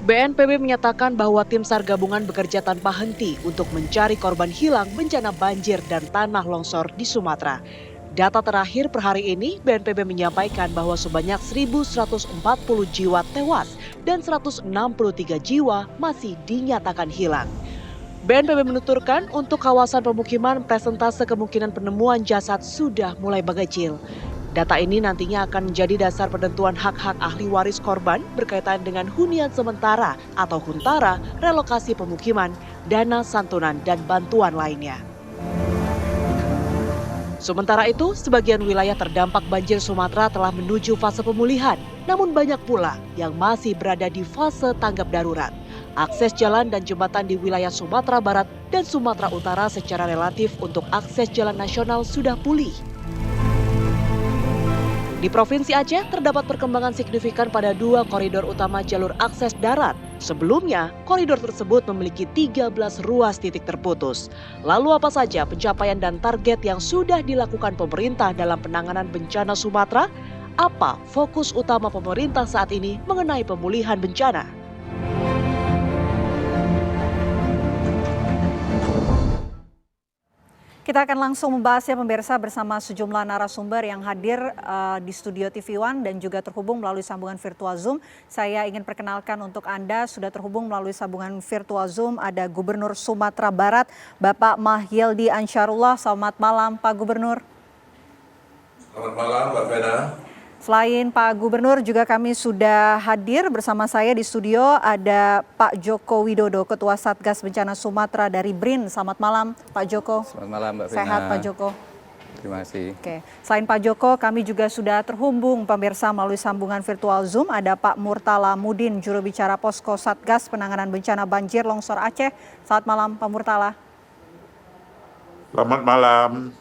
BNPB menyatakan bahwa tim SAR gabungan bekerja tanpa henti untuk mencari korban hilang bencana banjir dan tanah longsor di Sumatera. Data terakhir per hari ini, BNPB menyampaikan bahwa sebanyak 1.140 jiwa tewas dan 163 jiwa masih dinyatakan hilang. BNPB menuturkan untuk kawasan pemukiman presentase kemungkinan penemuan jasad sudah mulai mengecil. Data ini nantinya akan menjadi dasar penentuan hak-hak ahli waris korban berkaitan dengan hunian sementara atau huntara, relokasi pemukiman, dana santunan, dan bantuan lainnya. Sementara itu, sebagian wilayah terdampak banjir Sumatera telah menuju fase pemulihan, namun banyak pula yang masih berada di fase tanggap darurat. Akses jalan dan jembatan di wilayah Sumatera Barat dan Sumatera Utara secara relatif untuk akses jalan nasional sudah pulih. Di Provinsi Aceh terdapat perkembangan signifikan pada 2 koridor utama jalur akses darat. Sebelumnya, koridor tersebut memiliki 13 ruas titik terputus. Lalu apa saja pencapaian dan target yang sudah dilakukan pemerintah dalam penanganan bencana Sumatera? Apa fokus utama pemerintah saat ini mengenai pemulihan bencana? Kita akan langsung membahasnya pemirsa bersama sejumlah narasumber yang hadir di studio TV One dan juga terhubung melalui sambungan virtual Zoom. Saya ingin perkenalkan untuk Anda sudah terhubung melalui sambungan virtual Zoom ada Gubernur Sumatera Barat, Bapak Mahyildi Ansarullah. Selamat malam Pak Gubernur. Selamat malam Mbak Vena. Selain Pak Gubernur, juga kami sudah hadir bersama saya di studio ada Pak Joko Widodo, Ketua Satgas Bencana Sumatera dari BRIN. Selamat malam Pak Joko. Selamat malam Mbak Vena. Sehat Pak Joko. Terima kasih. Oke. Selain Pak Joko, kami juga sudah terhubung pemirsa melalui sambungan virtual Zoom. Ada Pak Murtala Mudin, juru bicara Posko Satgas Penanganan Bencana Banjir Longsor Aceh. Selamat malam Pak Murtala. Selamat malam.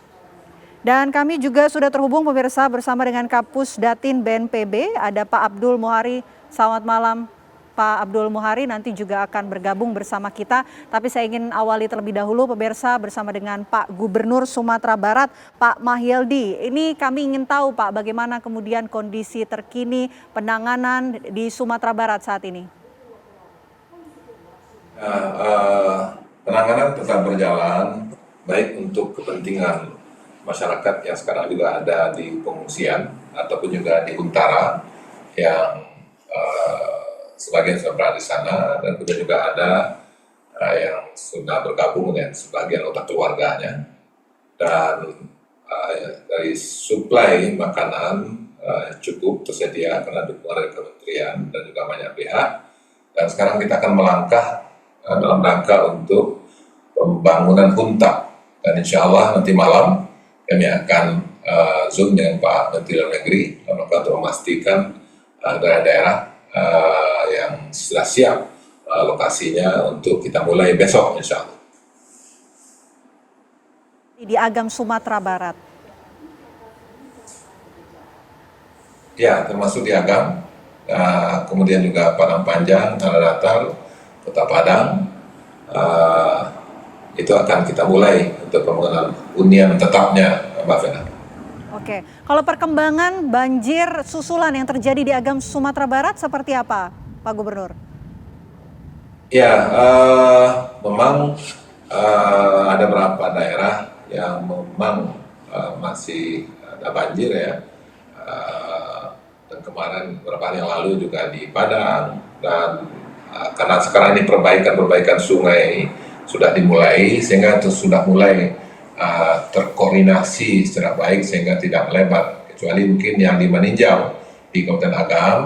Dan kami juga sudah terhubung pemirsa bersama dengan Kapus Datin BNPB, ada Pak Abdul Muhari. Selamat malam Pak Abdul Muhari, nanti juga akan bergabung bersama kita. Tapi saya ingin awali terlebih dahulu pemirsa bersama dengan Pak Gubernur Sumatera Barat, Pak Mahyildi. Ini kami ingin tahu Pak, bagaimana kemudian kondisi terkini penanganan di Sumatera Barat saat ini? Penanganan tetap berjalan, baik untuk kepentingan masyarakat yang sekarang juga ada di pengungsian ataupun juga di Huntara yang sebagian sudah berada di sana dan kemudian juga ada yang sudah bergabung dengan sebagian anggota keluarganya dan dari suplai makanan cukup tersedia karena dukungan dari kementerian dan juga banyak pihak dan sekarang kita akan melangkah dalam rangka untuk pembangunan hunta dan insya Allah nanti malam kami akan Zoom dengan Pak Menteri Dalam Negeri untuk memastikan daerah-daerah yang sudah siap lokasinya untuk kita mulai besok insya Allah. Di Agam Sumatera Barat. Ya, termasuk di Agam, kemudian juga Padang Panjang, Tanah Datar, Kota Padang. Itu akan kita mulai untuk pembangunan hunian tetapnya, Mbak Vena. Oke, kalau perkembangan banjir susulan yang terjadi di Agam Sumatera Barat seperti apa, Pak Gubernur? Ya, memang ada beberapa daerah yang memang masih ada banjir ya. Dan kemarin beberapa hari yang lalu juga di Padang dan karena sekarang ini perbaikan sungai sudah dimulai sehingga itu sudah mulai terkoordinasi secara baik sehingga tidak melebar kecuali mungkin yang di Maninjau di Kabupaten Agam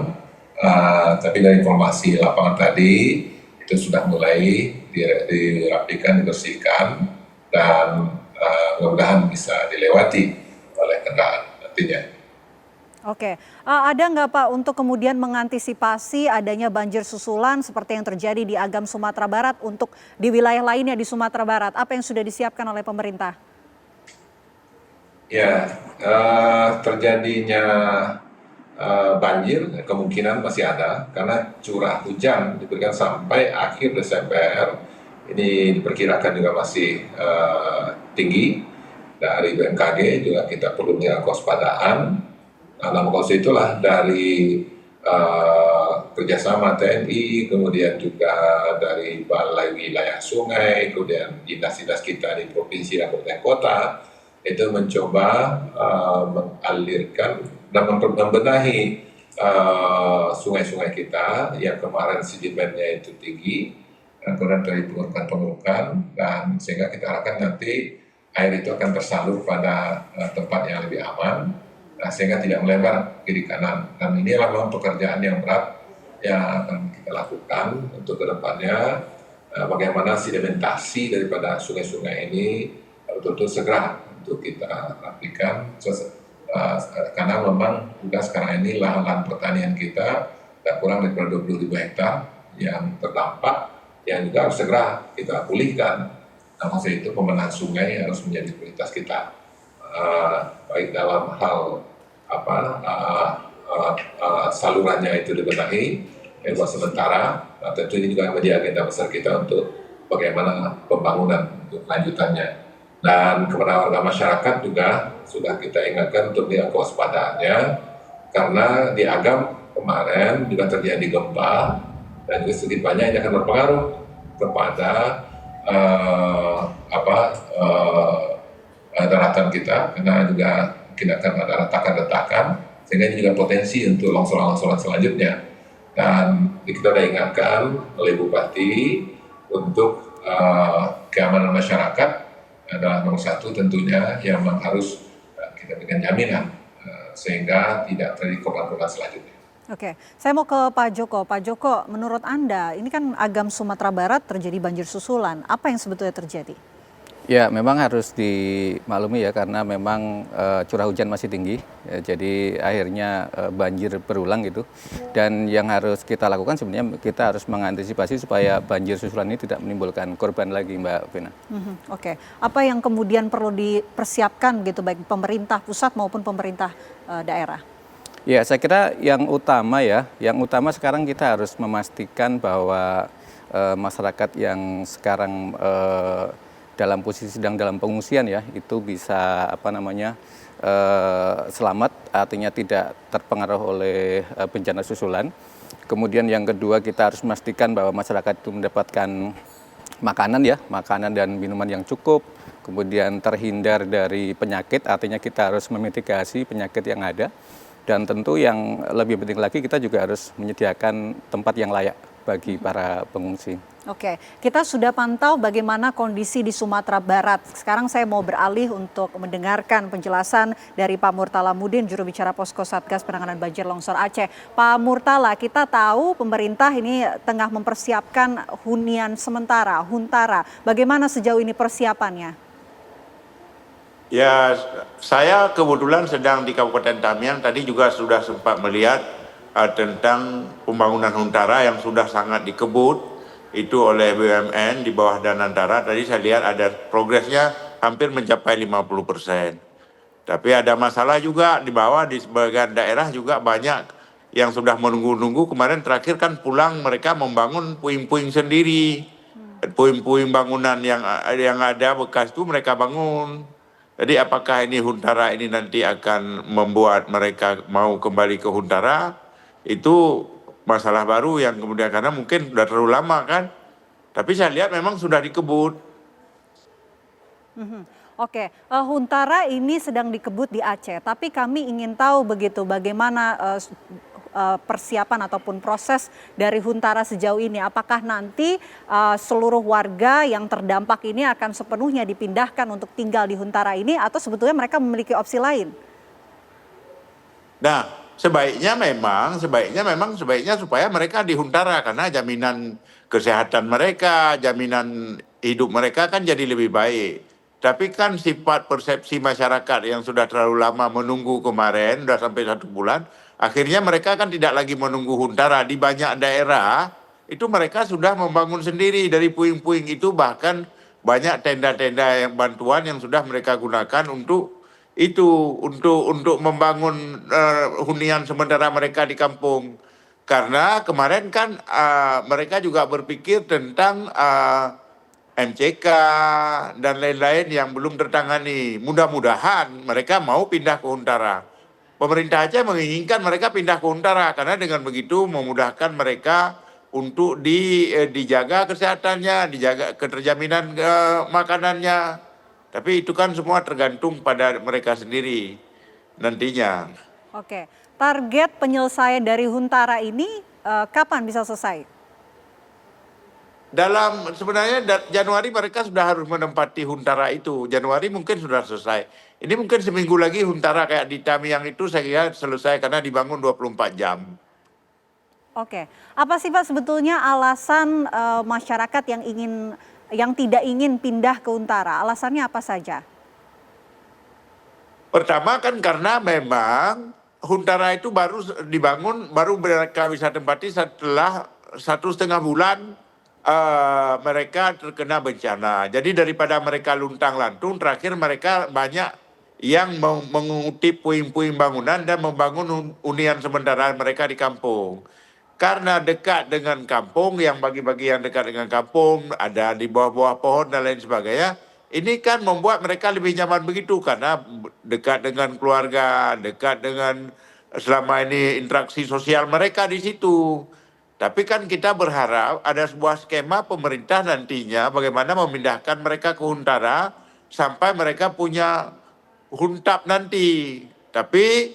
tapi dari informasi lapangan tadi itu sudah mulai dirapikan, dibersihkan dan mudah-mudahan bisa dilewati oleh kendaraan nantinya. Oke, ada nggak Pak untuk kemudian mengantisipasi adanya banjir susulan seperti yang terjadi di Agam Sumatera Barat untuk di wilayah lainnya di Sumatera Barat? Apa yang sudah disiapkan oleh pemerintah? Ya, terjadinya banjir kemungkinan masih ada karena curah hujan diberikan sampai akhir Desember ini diperkirakan juga masih tinggi. Dari BMKG juga kita perlu menjaga kewaspadaan. Dalam kondisi itulah dari kerjasama TNI, kemudian juga dari Balai Wilayah Sungai, kemudian dinas-dinas kita di provinsi dan kabupaten kota, itu mencoba mengalirkan dan membenahi sungai-sungai kita yang kemarin sedimennya itu tinggi, kemudian dari pengurukan, dan sehingga kita harapkan nanti air itu akan tersalur pada tempat yang lebih aman, sehingga tidak melebar kiri kanan. Dan ini memang pekerjaan yang berat yang akan kita lakukan untuk kedepannya, bagaimana sedimentasi daripada sungai-sungai ini betul-betul segera untuk kita rapikan, karena memang juga sekarang ini lahan pertanian kita tidak kurang daripada 20.000 hektar yang terdampak, yang juga harus segera kita pulihkan. Nah, maksud itu pemenahan sungai harus menjadi prioritas kita, baik dalam hal salurannya itu dibenahi buat sementara. Nah, tentu ini juga menjadi agenda besar kita untuk bagaimana pembangunan untuk lanjutannya. Dan kepada warga masyarakat juga sudah kita ingatkan untuk dia kewaspadaannya, karena di Agam kemarin juga terjadi gempa, dan juga sedikit banyak ini akan berpengaruh kepada daratan kita, karena juga mungkin akan ada retakan-retakan, sehingga ini juga potensi untuk longsoran-longsoran selanjutnya. Dan kita sudah ingatkan oleh Bupati untuk keamanan masyarakat adalah nomor satu tentunya, yang memang harus kita berikan jaminan sehingga tidak terjadi korban-korban selanjutnya. Oke, saya mau ke Pak Joko. Pak Joko, menurut Anda, ini kan Agam Sumatera Barat terjadi banjir susulan. Apa yang sebetulnya terjadi? Ya, memang harus dimaklumi ya, karena memang curah hujan masih tinggi, ya, jadi akhirnya banjir berulang gitu. Dan yang harus kita lakukan sebenarnya kita harus mengantisipasi supaya banjir susulan ini tidak menimbulkan korban lagi, Mbak Vina. Oke, apa yang kemudian perlu dipersiapkan gitu, baik pemerintah pusat maupun pemerintah daerah? Ya, saya kira yang utama sekarang kita harus memastikan bahwa masyarakat yang sekarang dalam posisi sedang dalam pengungsian ya, itu bisa selamat, artinya tidak terpengaruh oleh bencana susulan. Kemudian yang kedua, kita harus memastikan bahwa masyarakat itu mendapatkan makanan dan minuman yang cukup, kemudian terhindar dari penyakit, artinya kita harus memitigasi penyakit yang ada. Dan tentu yang lebih penting lagi, kita juga harus menyediakan tempat yang layak bagi para pengungsi. Oke, kita sudah pantau bagaimana kondisi di Sumatera Barat. Sekarang saya mau beralih untuk mendengarkan penjelasan dari Pak Murtala Mudin, juru bicara Posko Satgas Penanganan Banjir Longsor Aceh. Pak Murtala, kita tahu pemerintah ini tengah mempersiapkan hunian sementara, Huntara. Bagaimana sejauh ini persiapannya? Ya, saya kebetulan sedang di Kabupaten Tamiang, tadi juga sudah sempat melihat tentang pembangunan Huntara yang sudah sangat dikebut itu oleh BUMN di bawah Danantara. Tadi saya lihat ada progresnya hampir mencapai 50%. Tapi ada masalah juga di bawah, di sebagian daerah juga banyak yang sudah menunggu-nunggu. Kemarin terakhir kan pulang mereka membangun puing-puing sendiri. Puing-puing bangunan yang ada bekas itu mereka bangun. Jadi apakah ini Huntara ini nanti akan membuat mereka mau kembali ke Huntara? Itu masalah baru yang kemudian, karena mungkin sudah terlalu lama kan. Tapi saya lihat memang sudah dikebut. Oke, Huntara ini sedang dikebut di Aceh. Tapi kami ingin tahu begitu bagaimana persiapan ataupun proses dari Huntara sejauh ini. Apakah nanti seluruh warga yang terdampak ini akan sepenuhnya dipindahkan untuk tinggal di Huntara ini, atau sebetulnya mereka memiliki opsi lain? Nah, sebaiknya supaya mereka di Huntara, karena jaminan kesehatan mereka, jaminan hidup mereka kan jadi lebih baik. Tapi kan sifat persepsi masyarakat yang sudah terlalu lama menunggu kemarin, sudah sampai 1 bulan, akhirnya mereka kan tidak lagi menunggu Huntara. Di banyak daerah itu mereka sudah membangun sendiri dari puing-puing itu, bahkan banyak tenda-tenda yang bantuan yang sudah mereka gunakan untuk membangun hunian sementara mereka di kampung. Karena kemarin kan mereka juga berpikir tentang MCK dan lain-lain yang belum tertangani. Mudah-mudahan mereka mau pindah ke Huntara. pemerintah Aceh menginginkan mereka pindah ke Huntara karena dengan begitu memudahkan mereka untuk dijaga kesehatannya, dijaga keterjaminan makanannya. Tapi itu kan semua tergantung pada mereka sendiri nantinya. Oke, target penyelesaian dari Huntara ini kapan bisa selesai? Sebenarnya Januari mereka sudah harus menempati Huntara itu. Januari mungkin sudah selesai. Ini mungkin seminggu lagi Huntara kayak di Tamiang itu saya kira selesai karena dibangun 24 jam. Oke, apa sih Pak sebetulnya alasan masyarakat yang tidak ingin pindah ke Huntara? Alasannya apa saja? Pertama kan karena memang Huntara itu baru dibangun, baru mereka bisa tempati setelah 1,5 bulan mereka terkena bencana. Jadi daripada mereka luntang-lantung, terakhir mereka banyak yang mengutip puing-puing bangunan dan membangun hunian sementara mereka di kampung. Karena dekat dengan kampung, yang bagi-bagi yang dekat dengan kampung, ada di bawah-bawah pohon dan lain sebagainya, ini kan membuat mereka lebih nyaman begitu karena dekat dengan keluarga, dekat dengan selama ini interaksi sosial mereka di situ. Tapi kan kita berharap ada sebuah skema pemerintah nantinya bagaimana memindahkan mereka ke Huntara sampai mereka punya huntap nanti. Tapi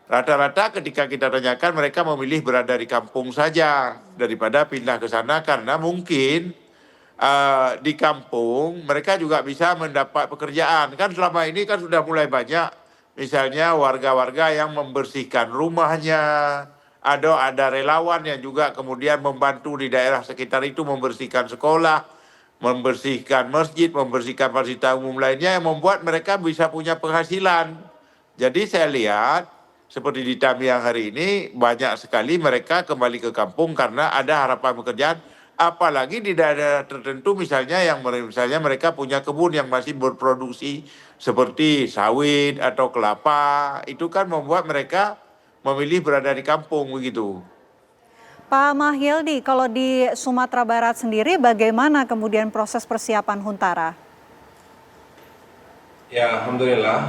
rata-rata ketika kita tanyakan mereka memilih berada di kampung saja daripada pindah ke sana karena mungkin di kampung mereka juga bisa mendapat pekerjaan. Kan selama ini kan sudah mulai banyak misalnya warga-warga yang membersihkan rumahnya, ada relawan yang juga kemudian membantu di daerah sekitar itu membersihkan sekolah, membersihkan masjid, membersihkan fasilitas umum lainnya yang membuat mereka bisa punya penghasilan. Jadi saya lihat seperti di Tamiang hari ini banyak sekali mereka kembali ke kampung karena ada harapan pekerjaan. Apalagi di daerah tertentu misalnya mereka punya kebun yang masih berproduksi seperti sawit atau kelapa, itu kan membuat mereka memilih berada di kampung begitu. Pak Mahyildi, kalau di Sumatera Barat sendiri bagaimana kemudian proses persiapan Huntara? Ya, alhamdulillah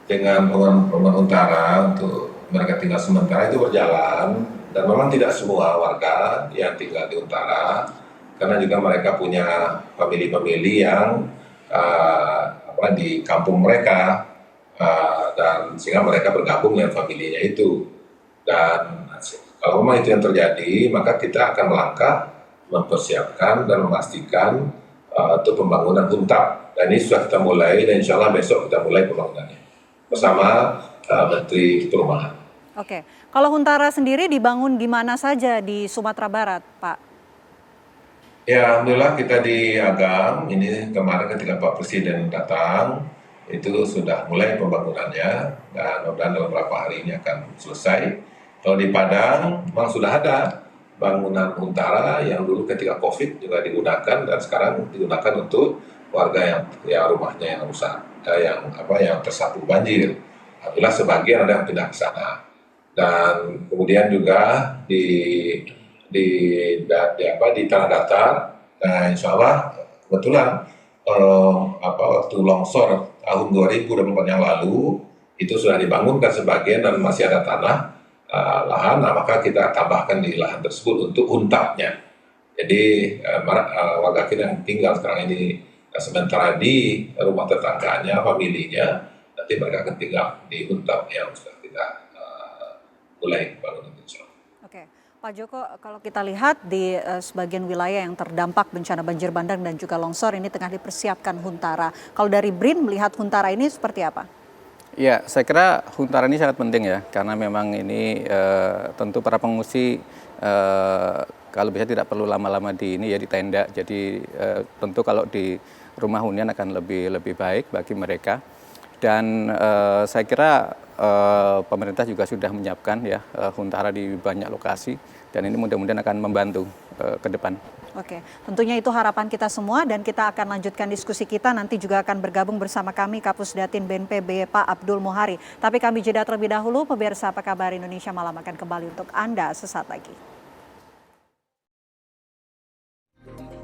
dengan pembangunan Huntara untuk mereka tinggal sementara itu berjalan dan memang tidak semua warga yang tinggal di Huntara karena juga mereka punya famili-famili yang di kampung mereka. Dan sehingga mereka bergabung dengan familinya itu. Dan kalau memang itu yang terjadi, maka kita akan melangkah mempersiapkan dan memastikan untuk pembangunan huntap. Dan ini sudah kita mulai dan insya Allah besok kita mulai pembangunannya bersama Menteri Perumahan. Oke, kalau Huntara sendiri dibangun di mana saja di Sumatera Barat, Pak? Ya, alhamdulillah kita di Agam, ini kemarin ketika Pak Presiden datang, itu sudah mulai pembangunannya dan mudah-mudahan dalam beberapa hari ini akan selesai. Kalau di Padang memang sudah ada bangunan Huntara yang dulu ketika COVID juga digunakan dan sekarang digunakan untuk warga yang rumahnya yang rusak, yang tersapu banjir. Alhamdulillah sebagian ada yang pindah ke sana. Dan kemudian juga di tanah datar, nah insya Allah kebetulan waktu longsor tahun 2024 yang lalu itu sudah dibangunkan sebagian dan masih ada tanah lahan, maka kita tambahkan di lahan tersebut untuk huntapnya. Jadi warga kita yang tinggal sekarang ini sementara di rumah tetangganya, familinya, nanti mereka akan tinggal di huntap yang sudah kita mulai bangun. Oke, Pak Joko, kalau kita lihat di sebagian wilayah yang terdampak bencana banjir bandang dan juga longsor ini tengah dipersiapkan Huntara. Kalau dari BRIN melihat Huntara ini seperti apa? Ya, saya kira Huntara ini sangat penting ya, karena memang ini tentu para pengungsi kalau bisa tidak perlu lama-lama di tenda. Jadi tentu kalau di rumah hunian akan lebih baik bagi mereka. Dan saya kira pemerintah juga sudah menyiapkan Huntara di banyak lokasi dan ini mudah-mudahan akan membantu ke depan. Oke, tentunya itu harapan kita semua dan kita akan lanjutkan diskusi kita. Nanti juga akan bergabung bersama kami Kapus Datin BNPB Pak Abdul Muhari. Tapi kami jeda terlebih dahulu, pemirsa Apa Kabar Indonesia Malam akan kembali untuk Anda sesaat lagi.